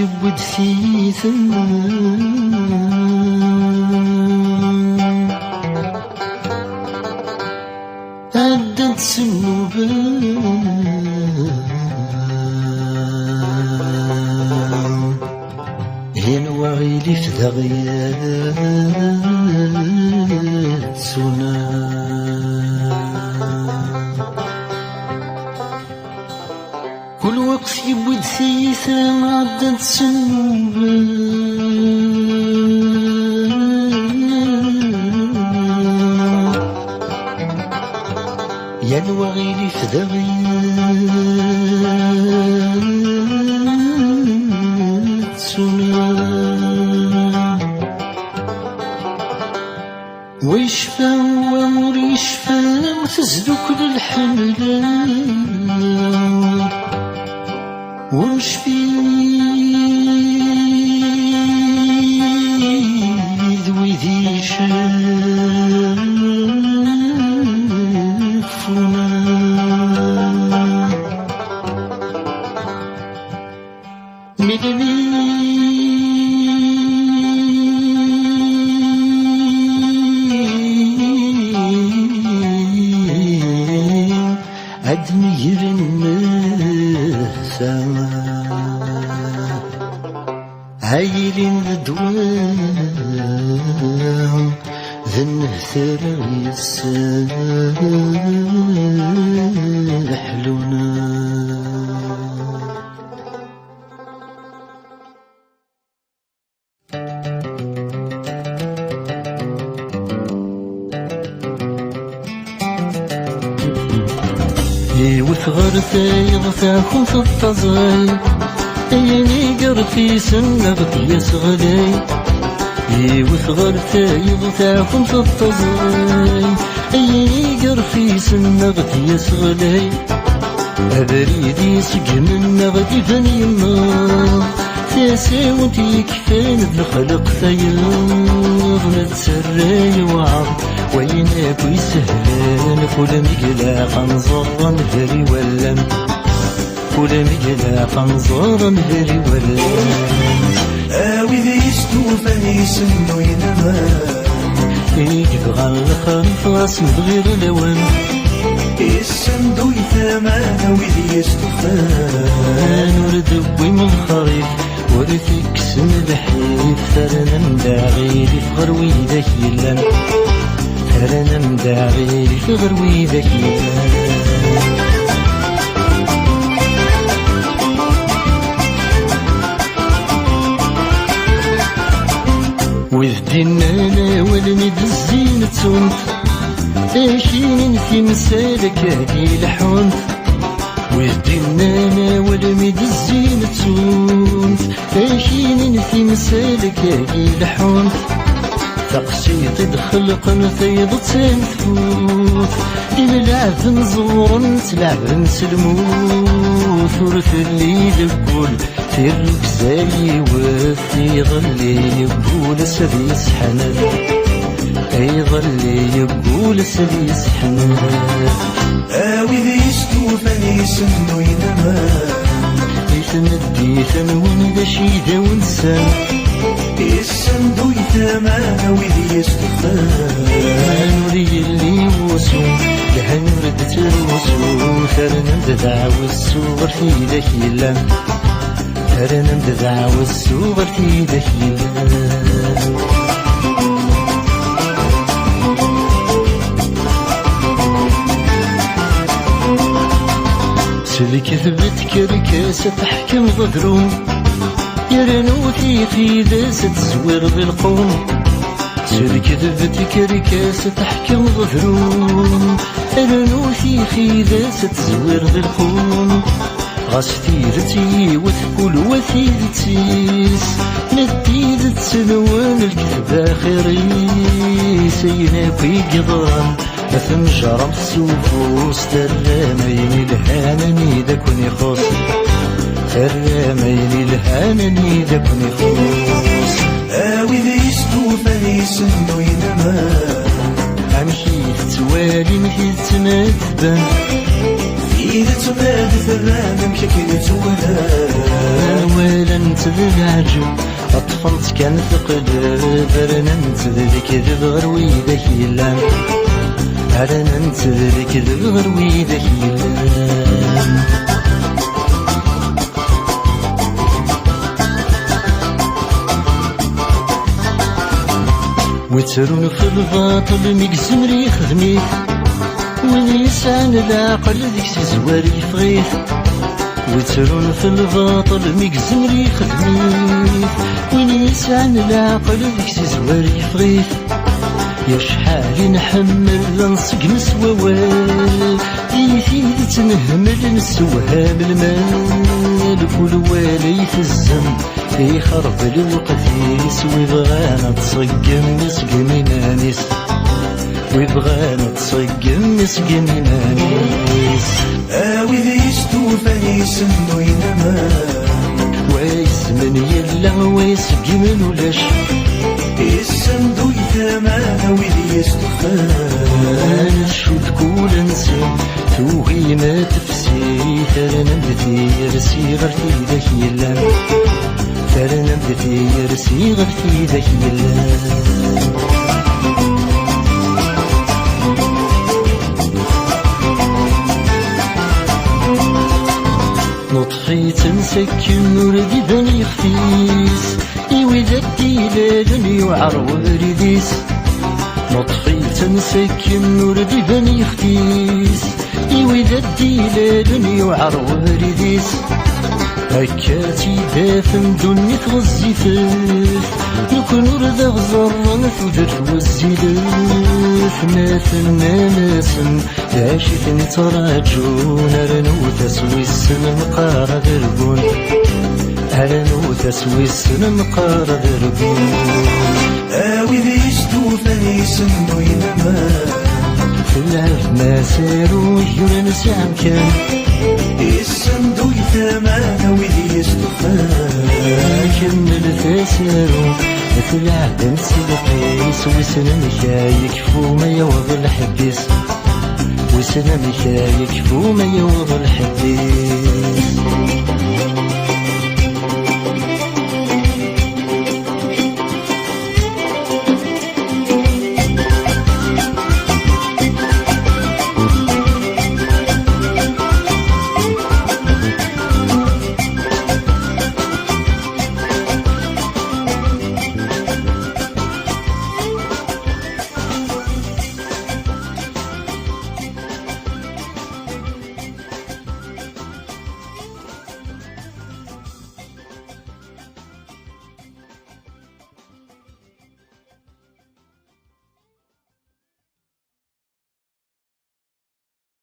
يود ثيثا عدت سنوبا هين وغيلي في ذغيات سنا كل وقت يبود ثيثا عدت سنوبا يا الوغيلي في ذغيات سنا ويشفى وامر يشفى تزدو كل الحملان ومشفي ذويذي شافنا أدمير النساء عايلين الدوام ذنه ثرى يسحلونا وثغرتي يغثاكم في التزغي يني قرفي سنغت يسغلي وثغرتي يغثاكم في التزغي يني قرفي سنغت يسغلي أبريدي سجن النغدي فني النار تاسي وانتي كفين الخلق ثيار نتسري وعظ وينك ويسهلان كل مقلا قنصر مهري ولم كل مقلا قنصر مهري ولم وإذا يستوفى يسنو ينمان يجبغى الخريف راس بغير لون يسندو يثامان وإذا يستوفى نورد من الخريف ورثك سن الحيف ثرنا مداغي لفغر ويدك يلان ثرنا مداغي لفغر ويدك يلان وذدينا ولمد الزينة تونت اشين في مسالك هدي لحونت وذدينا ولمد الزينة تونت اشين في مسالك هدي لحونت تقسيط الخلق نثيض تنفوت إلعب نزور تلعب نسلموت ورث اللي يقول في الركزالي وفي ظلي يقول سدي يسحنر أي ظلي يقول سدي يسحنر وإذا يستوفى يسنو ينمان يتمدي ثنون ذا شيدا ونسان يسندو يثامان وإذا يستوفى نوري اللي وسو لحن ردت الوسو ثرنا مدعو السوغر في ذاك يلان ثرنا مدعو السوغر في ذاك يلان سلك ثبت كركاسة تحكم ضدروم يرنو في ذاس تزوير بالقوم سلك ثبت كركاسة تحكم ضدروم يرنو في ذاس تزوير بالقوم غاستيرتي وثقول وثيرتيس نديد تسلوان الكذب آخري سينا في قدران مثل جرم السوفوس ترامين الهانني ذاكن يخص ترامين الهانني ذاكن يخص وإذا يستوفى يسنو ينمان أمشي تتوالي مثل تماثبان إذا تماد ثران مشكل تولى لنت ذي العجب أطفنت كان ثقل برننت ذيك ذي غرويدك يلان برننت ذيك ذي غرويدك يلان ويترون في الباطل ميقسم ريخ ذميث وين يسعن العقل ذيك سيزوار يفغيث ويترون في الباطل ميقسم ريخ ذميث وين يسعن العقل ذيك سيزوار يفغيث يا شحال نحمل نصق مسووال ديثي تنهمل نسوها بالمال كل والي في الزم يخرب الوقت ويبغانا تصقم نسقم نانيس ويبغانا تصقم نسقم نانيس وإذا يستوفى يسنو ينما ويس من يلا ويسقم نولاش يسندو يثمان وإذا يستوفى أنا شوف كل نسي توهي ما تفسي ثرنا بثير سيغرتي ذاك يلا ثرنا بثير سيغرتي ذاك يلا نطفي تنسكن وردي بني خفيس إوذا الدلال يوعر ورديس نطفي تنسكن وردي بني خفيس إوذا الدلال يوعر ورديس هكاتي دافن دوني تغزيفات نكون ورد غزران ثدر والزيلات ناثن ناسن داشتني تراجون أرنو تسوي السن مقار ذربون أرنو تسوي السن مقار ذربون وإذا يستوفى يسنو ينما في العرف ما سارو يورن سام كان يسندو يثمان وإذا يستوفى كمل تسارو في العدم سلقيس وسنمك يكفو ما يوض الحديث وسنمك يكفو ما يوض الحديث